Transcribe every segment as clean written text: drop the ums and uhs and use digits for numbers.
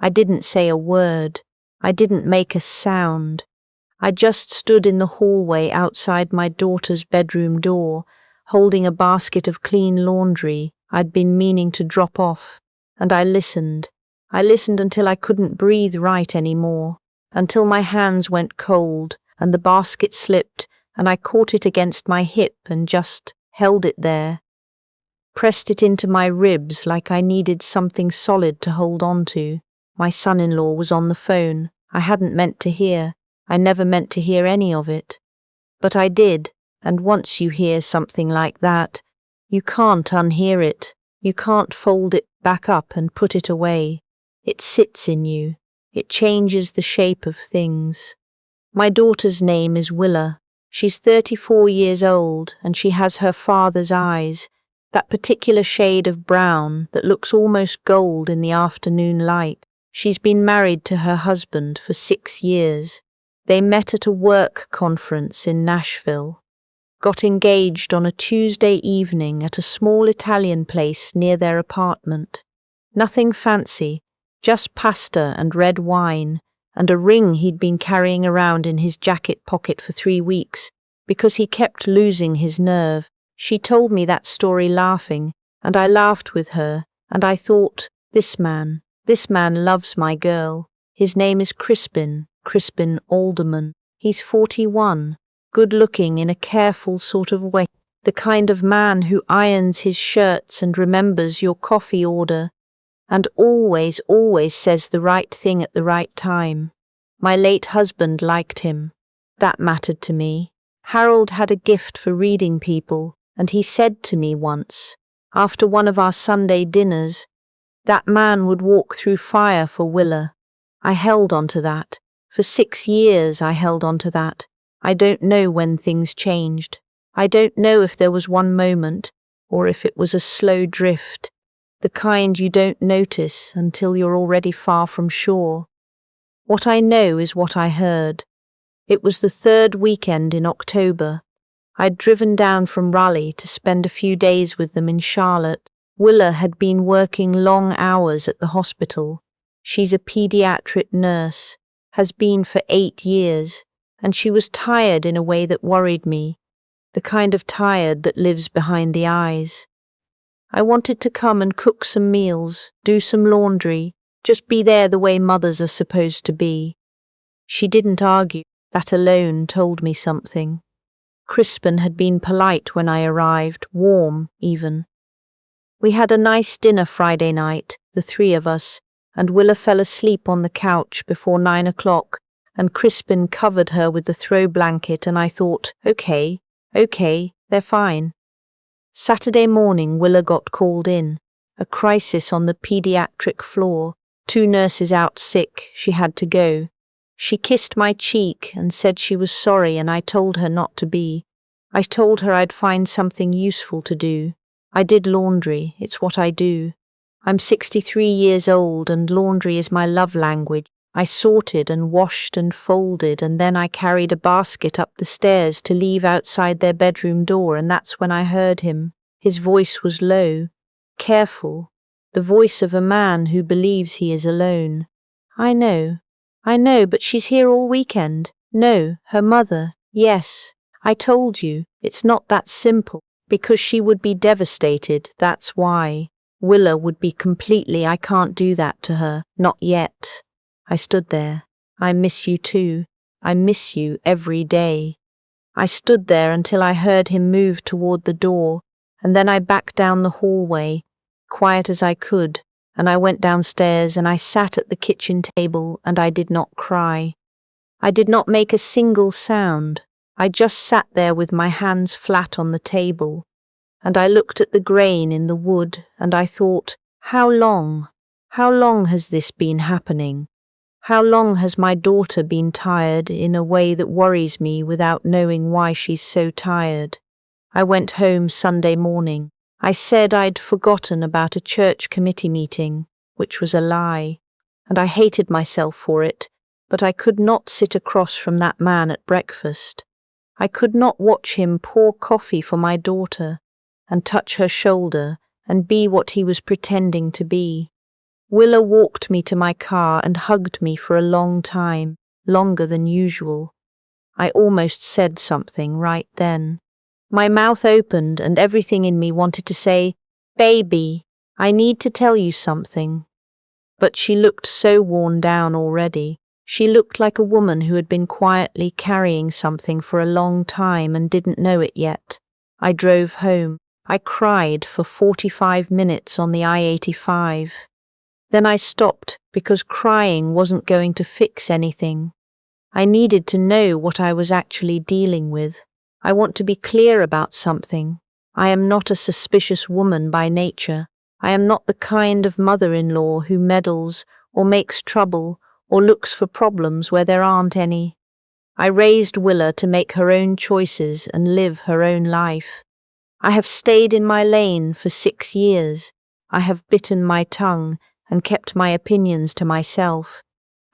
I didn't say a word. I didn't make a sound. I just stood in the hallway outside my daughter's bedroom door, holding a basket of clean laundry I'd been meaning to drop off, and I listened. I listened until I couldn't breathe right anymore, until my hands went cold and the basket slipped and I caught it against my hip and just held it there, pressed it into my ribs like I needed something solid to hold on to. My son-in-law was on the phone. I hadn't meant to hear. I never meant to hear any of it. But I did, and once you hear something like that, you can't unhear it. You can't fold it back up and put it away. It sits in you. It changes the shape of things. My daughter's name is Willa. She's 34 years old, and she has her father's eyes, that particular shade of brown that looks almost gold in the afternoon light. She's been married to her husband for 6 years. They met at a work conference in Nashville, got engaged on a Tuesday evening at a small Italian place near their apartment. Nothing fancy, just pasta and red wine, and a ring he'd been carrying around in his jacket pocket for 3 weeks because he kept losing his nerve. She told me that story laughing, and I laughed with her, and I thought, this man loves my girl. His name is Crispin Alderman. He's 41, good-looking in a careful sort of way, the kind of man who irons his shirts and remembers your coffee order, and always says the right thing at the right time. My late husband liked him. That mattered to me. Harold had a gift for reading people, and he said to me once, after one of our Sunday dinners, that man would walk through fire for Willa. I held on to that. For 6 years I held on to that. I don't know when things changed. I don't know if there was one moment, or if it was a slow drift, the kind you don't notice until you're already far from shore. What I know is what I heard. It was the 3rd weekend in October. I'd driven down from Raleigh to spend a few days with them in Charlotte. Willa had been working long hours at the hospital. She's a pediatric nurse, has been for 8 years, and she was tired in a way that worried me, the kind of tired that lives behind the eyes. I wanted to come and cook some meals, do some laundry, just be there the way mothers are supposed to be. She didn't argue. That alone told me something. Crispin had been polite when I arrived, warm even. We had a nice dinner Friday night, the 3 of us, and Willa fell asleep on the couch before 9 o'clock, and Crispin covered her with the throw blanket, and I thought, okay, they're fine. Saturday morning Willa got called in. A crisis on the pediatric floor. 2 nurses out sick. She had to go. She kissed my cheek and said she was sorry, and I told her not to be. I told her I'd find something useful to do. I did laundry. It's what I do. I'm 63 years old and laundry is my love language. I sorted and washed and folded, and then I carried a basket up the stairs to leave outside their bedroom door, and that's when I heard him. His voice was low, careful, the voice of a man who believes he is alone. I know, but she's here all weekend. No, her mother. Yes, I told you, it's not that simple. Because she would be devastated, that's why. Willa would be completely, I can't do that to her, not yet. I stood there. I miss you too. I miss you every day. I stood there until I heard him move toward the door, and then I backed down the hallway, quiet as I could, and I went downstairs and I sat at the kitchen table and I did not cry. I did not make a single sound. I just sat there with my hands flat on the table, and I looked at the grain in the wood, and I thought, how long has this been happening? How long has my daughter been tired in a way that worries me without knowing why she's so tired? I went home Sunday morning. I said I'd forgotten about a church committee meeting, which was a lie, and I hated myself for it, but I could not sit across from that man at breakfast. I could not watch him pour coffee for my daughter and touch her shoulder and be what he was pretending to be. Willa walked me to my car and hugged me for a long time, longer than usual. I almost said something right then. My mouth opened and everything in me wanted to say, "Baby, I need to tell you something." But she looked so worn down already. She looked like a woman who had been quietly carrying something for a long time and didn't know it yet. I drove home. I cried for 45 minutes on the I-85. Then I stopped because crying wasn't going to fix anything. I needed to know what I was actually dealing with. I want to be clear about something. I am not a suspicious woman by nature. I am not the kind of mother-in-law who meddles or makes trouble or looks for problems where there aren't any. I raised Willa to make her own choices and live her own life. I have stayed in my lane for 6 years. I have bitten my tongue and kept my opinions to myself,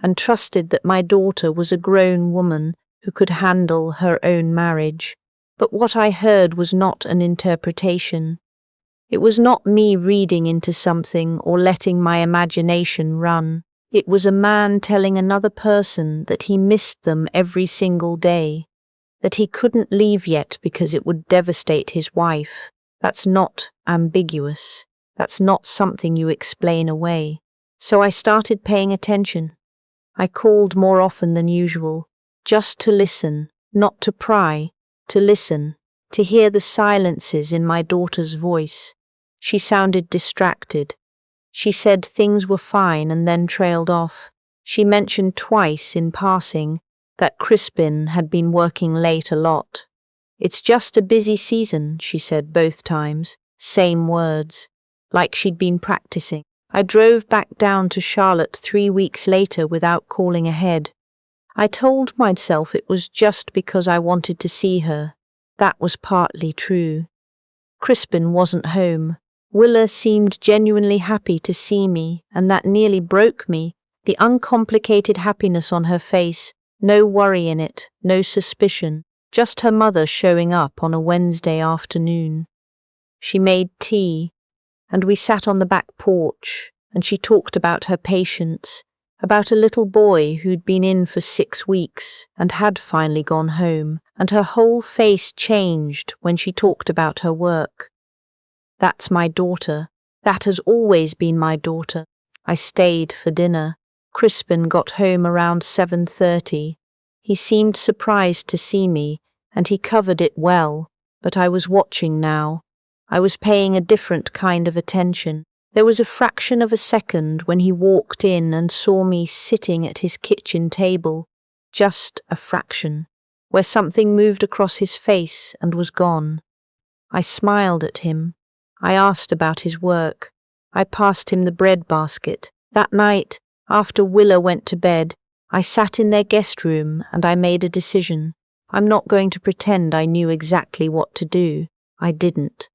and trusted that my daughter was a grown woman who could handle her own marriage. But what I heard was not an interpretation. It was not me reading into something or letting my imagination run. It was a man telling another person that he missed them every single day, that he couldn't leave yet because it would devastate his wife. That's not ambiguous. That's not something you explain away. So I started paying attention. I called more often than usual, just to listen, not to pry, to listen, to hear the silences in my daughter's voice. She sounded distracted. She said things were fine and then trailed off. She mentioned twice in passing that Crispin had been working late a lot. "It's just a busy season," she said both times, same words, like she'd been practicing. I drove back down to Charlotte 3 weeks later without calling ahead. I told myself it was just because I wanted to see her. That was partly true. Crispin wasn't home. Willa seemed genuinely happy to see me, and that nearly broke me. The uncomplicated happiness on her face, no worry in it, no suspicion, just her mother showing up on a Wednesday afternoon. She made tea, and we sat on the back porch, and she talked about her patients, about a little boy who'd been in for 6 weeks and had finally gone home, and her whole face changed when she talked about her work. "That's my daughter. That has always been my daughter." I stayed for dinner. Crispin got home around 7:30. He seemed surprised to see me, and he covered it well, but I was watching now. I was paying a different kind of attention. There was a fraction of a second when he walked in and saw me sitting at his kitchen table, just a fraction, where something moved across his face and was gone. I smiled at him. I asked about his work. I passed him the bread basket. That night, after Willa went to bed, I sat in their guest room and I made a decision. I'm not going to pretend I knew exactly what to do. I didn't.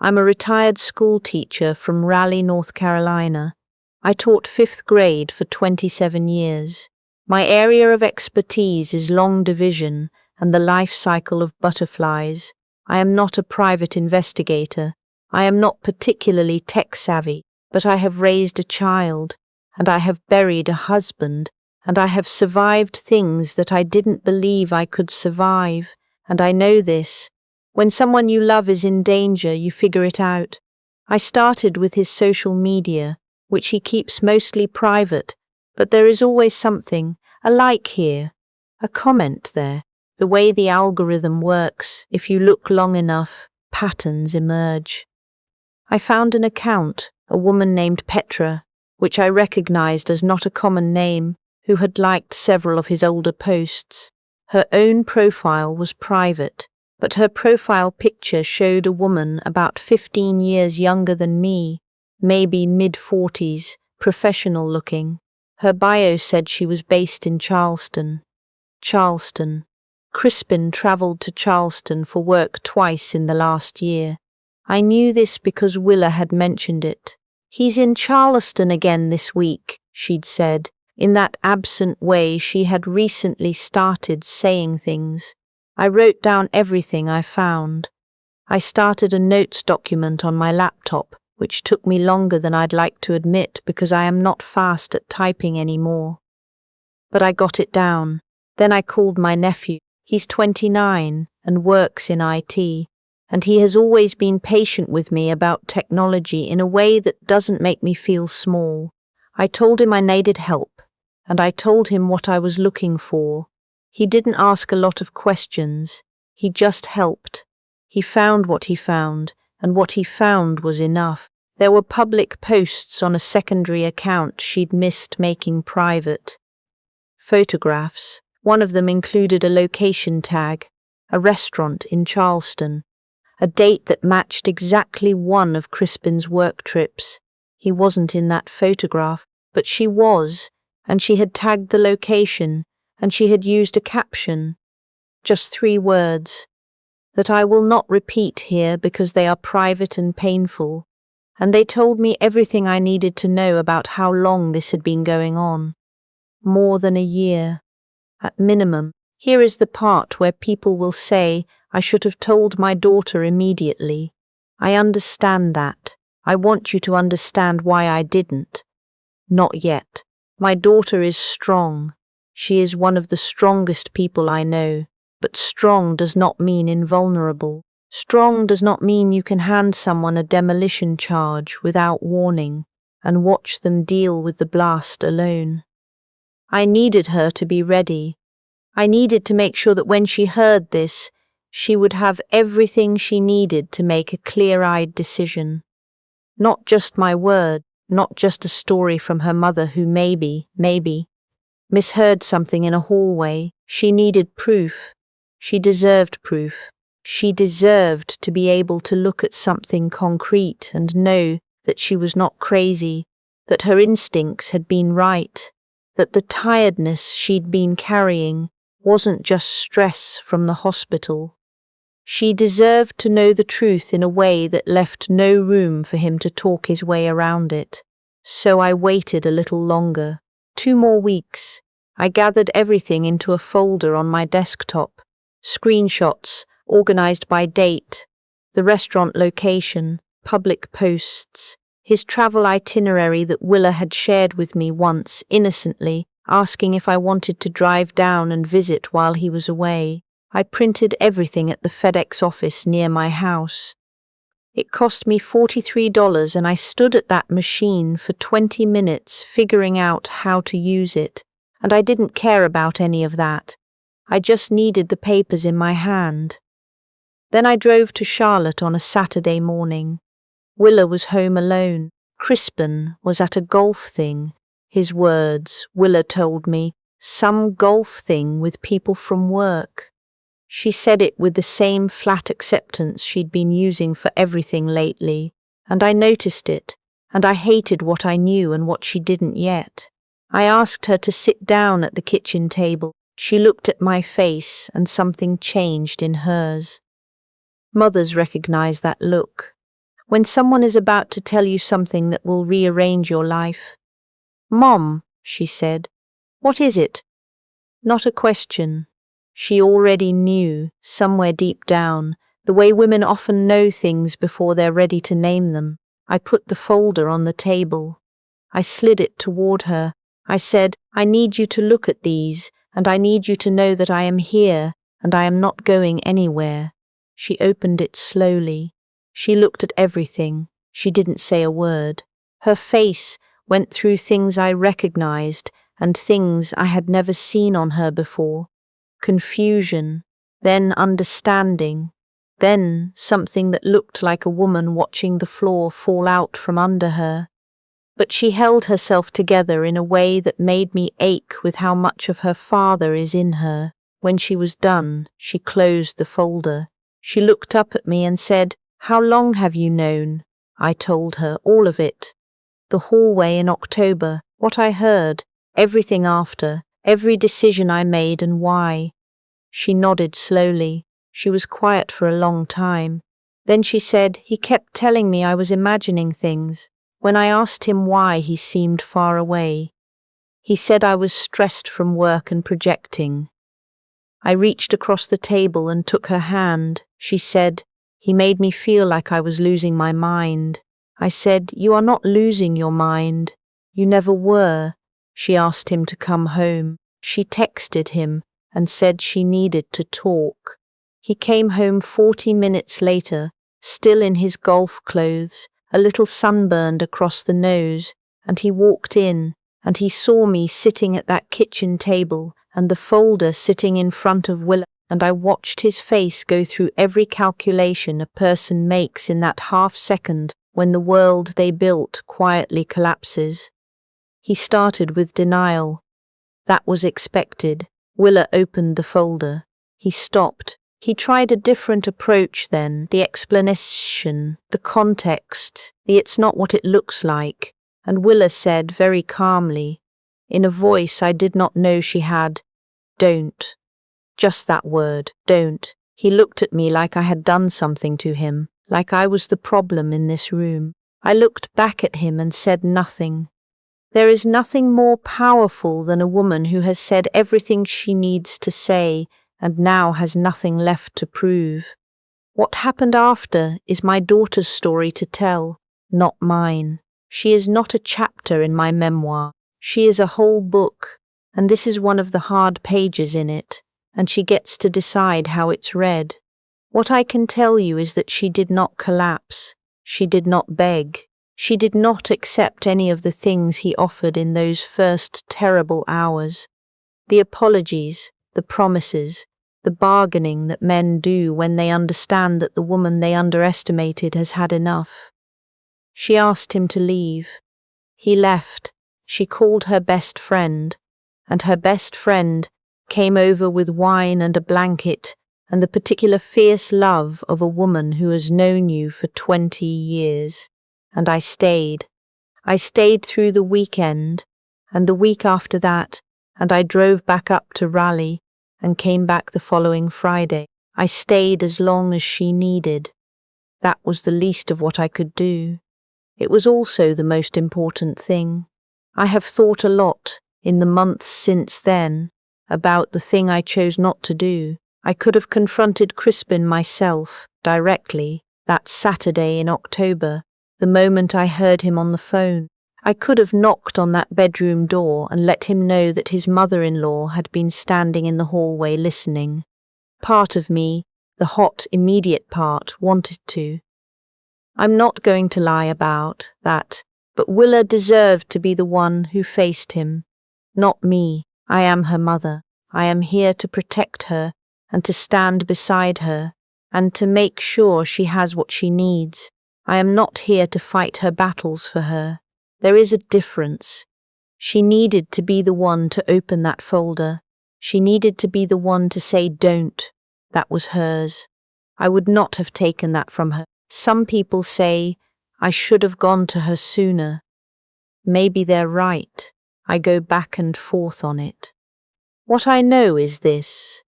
I'm a retired school teacher from Raleigh, North Carolina. I taught 5th grade for 27 years. My area of expertise is long division and the life cycle of butterflies. I am not a private investigator. I am not particularly tech-savvy, but I have raised a child, and I have buried a husband, and I have survived things that I didn't believe I could survive, and I know this. When someone you love is in danger, you figure it out. I started with his social media, which he keeps mostly private, but there is always something, a like here, a comment there. The way the algorithm works, if you look long enough, patterns emerge. I found an account, a woman named Petra, which I recognized as not a common name, who had liked several of his older posts. Her own profile was private, but her profile picture showed a woman about 15 years younger than me, maybe mid-40s, professional looking. Her bio said she was based in Charleston. Charleston. Crispin traveled to Charleston for work twice in the last year. I knew this because Willa had mentioned it. "He's in Charleston again this week," she'd said, in that absent way she had recently started saying things. I wrote down everything I found. I started a notes document on my laptop, which took me longer than I'd like to admit because I am not fast at typing anymore. But I got it down. Then I called my nephew. He's 29 and works in IT, and he has always been patient with me about technology in a way that doesn't make me feel small. I told him I needed help, and I told him what I was looking for. He didn't ask a lot of questions. He just helped. He found what he found, and what he found was enough. There were public posts on a secondary account she'd missed making private. Photographs. One of them included a location tag, a restaurant in Charleston, a date that matched exactly one of Crispin's work trips. He wasn't in that photograph, but she was, and she had tagged the location, and she had used a caption. Just 3 words, that I will not repeat here because they are private and painful, and they told me everything I needed to know about how long this had been going on. More than a year. At minimum. Here is the part where people will say, I should have told my daughter immediately. I understand that. I want you to understand why I didn't. Not yet. My daughter is strong. She is one of the strongest people I know, but strong does not mean invulnerable. Strong does not mean you can hand someone a demolition charge without warning and watch them deal with the blast alone. I needed her to be ready. I needed to make sure that when she heard this, she would have everything she needed to make a clear-eyed decision. Not just my word, not just a story from her mother who maybe, misheard something in a hallway. She needed proof. She deserved proof. She deserved to be able to look at something concrete and know that she was not crazy, that her instincts had been right, that the tiredness she'd been carrying wasn't just stress from the hospital. She deserved to know the truth in a way that left no room for him to talk his way around it. So I waited a little longer. 2 more weeks. I gathered everything into a folder on my desktop. Screenshots, organized by date, the restaurant location, public posts, his travel itinerary that Willa had shared with me once, innocently, asking if I wanted to drive down and visit while he was away. I printed everything at the FedEx office near my house. It cost me $43 and I stood at that machine for 20 minutes figuring out how to use it, and I didn't care about any of that. I just needed the papers in my hand. Then I drove to Charlotte on a Saturday morning. Willa was home alone. Crispin was at a golf thing. His words, Willa told me, some golf thing with people from work. She said it with the same flat acceptance she'd been using for everything lately, and I noticed it, and I hated what I knew and what she didn't yet. I asked her to sit down at the kitchen table. She looked at my face and something changed in hers. Mothers recognize that look. When someone is about to tell you something that will rearrange your life. Mom, she said, what is it? Not a question. She already knew, somewhere deep down, the way women often know things before they're ready to name them. I put the folder on the table. I slid it toward her. I said, I need you to look at these, and I need you to know that I am here, and I am not going anywhere. She opened it slowly. She looked at everything. She didn't say a word. Her face went through things I recognized and things I had never seen on her before. Confusion, then understanding, then something that looked like a woman watching the floor fall out from under her. But she held herself together in a way that made me ache with how much of her father is in her. When she was done, she closed the folder. She looked up at me and said, How long have you known? I told her all of it. The hallway in October, what I heard, everything after, every decision I made and why. She nodded slowly. She was quiet for a long time. Then she said, He kept telling me I was imagining things. When I asked him why, he seemed far away. He said I was stressed from work and projecting. I reached across the table and took her hand. She said, He made me feel like I was losing my mind. I said, "You are not losing your mind. You never were." She asked him to come home. She texted him and said she needed to talk. He came home 40 minutes later, still in his golf clothes, a little sunburned across the nose, and he walked in, and he saw me sitting at that kitchen table and the folder sitting in front of Willa, and I watched his face go through every calculation a person makes in that half second when the world they built quietly collapses. He started with denial. That was expected. Willa opened the folder. He stopped. He tried a different approach then, the explanation, the context, the "it's not what it looks like," and Willa said very calmly, in a voice I did not know she had, "Don't." Just that word, don't. He looked at me like I had done something to him, like I was the problem in this room. I looked back at him and said nothing. There is nothing more powerful than a woman who has said everything she needs to say and now has nothing left to prove. What happened after is my daughter's story to tell, not mine. She is not a chapter in my memoir. She is a whole book, and this is one of the hard pages in it, and she gets to decide how it's read. What I can tell you is that she did not collapse. She did not beg. She did not accept any of the things he offered in those first terrible hours. The apologies, the promises, the bargaining that men do when they understand that the woman they underestimated has had enough. She asked him to leave. He left. She called her best friend, and her best friend came over with wine and a blanket and the particular fierce love of a woman who has known you for 20 years. And I stayed. I stayed through the weekend, and the week after that, and I drove back up to Raleigh and came back the following Friday. I stayed as long as she needed. That was the least of what I could do. It was also the most important thing. I have thought a lot, in the months since then, about the thing I chose not to do. I could have confronted Crispin myself, directly, that Saturday in October, the moment I heard him on the phone. I could have knocked on that bedroom door and let him know that his mother-in-law had been standing in the hallway listening. Part of me, the hot, immediate part, wanted to. I'm not going to lie about that, but Willa deserved to be the one who faced him. Not me. I am her mother. I am here to protect her and to stand beside her and to make sure she has what she needs. I am not here to fight her battles for her. There is a difference. She needed to be the one to open that folder. She needed to be the one to say don't. That was hers. I would not have taken that from her. Some people say I should have gone to her sooner. Maybe they're right. I go back and forth on it. What I know is this.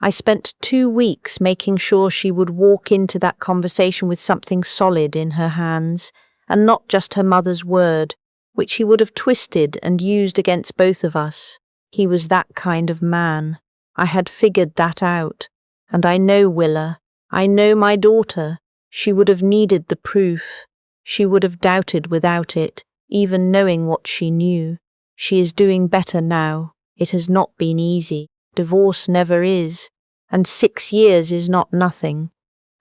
I spent 2 weeks making sure she would walk into that conversation with something solid in her hands, and not just her mother's word, which he would have twisted and used against both of us. He was that kind of man. I had figured that out. And I know Willa. I know my daughter. She would have needed the proof. She would have doubted without it, even knowing what she knew. She is doing better now. It has not been easy. Divorce never is. And 6 years is not nothing.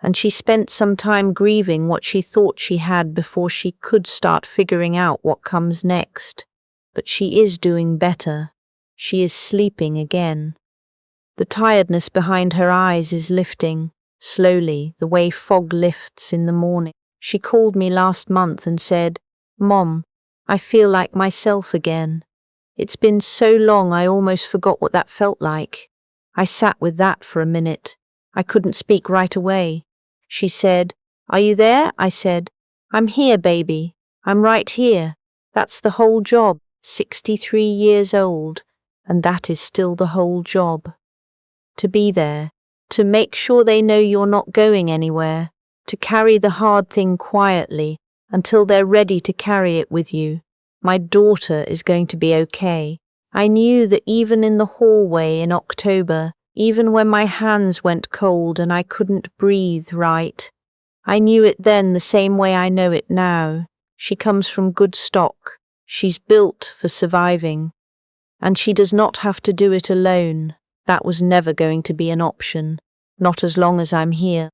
And she spent some time grieving what she thought she had before she could start figuring out what comes next. But she is doing better. She is sleeping again. The tiredness behind her eyes is lifting, slowly, the way fog lifts in the morning. She called me last month and said, "Mom, I feel like myself again. It's been so long I almost forgot what that felt like." I sat with that for a minute. I couldn't speak right away. She said, "Are you there?" I said, "I'm here, baby. I'm right here. That's the whole job. 63 years old, and that is still the whole job. To be there, to make sure they know you're not going anywhere, to carry the hard thing quietly until they're ready to carry it with you. My daughter is going to be okay." I knew that even in the hallway in October, even when my hands went cold and I couldn't breathe right, I knew it then the same way I know it now. She comes from good stock. She's built for surviving. And she does not have to do it alone. That was never going to be an option. Not as long as I'm here.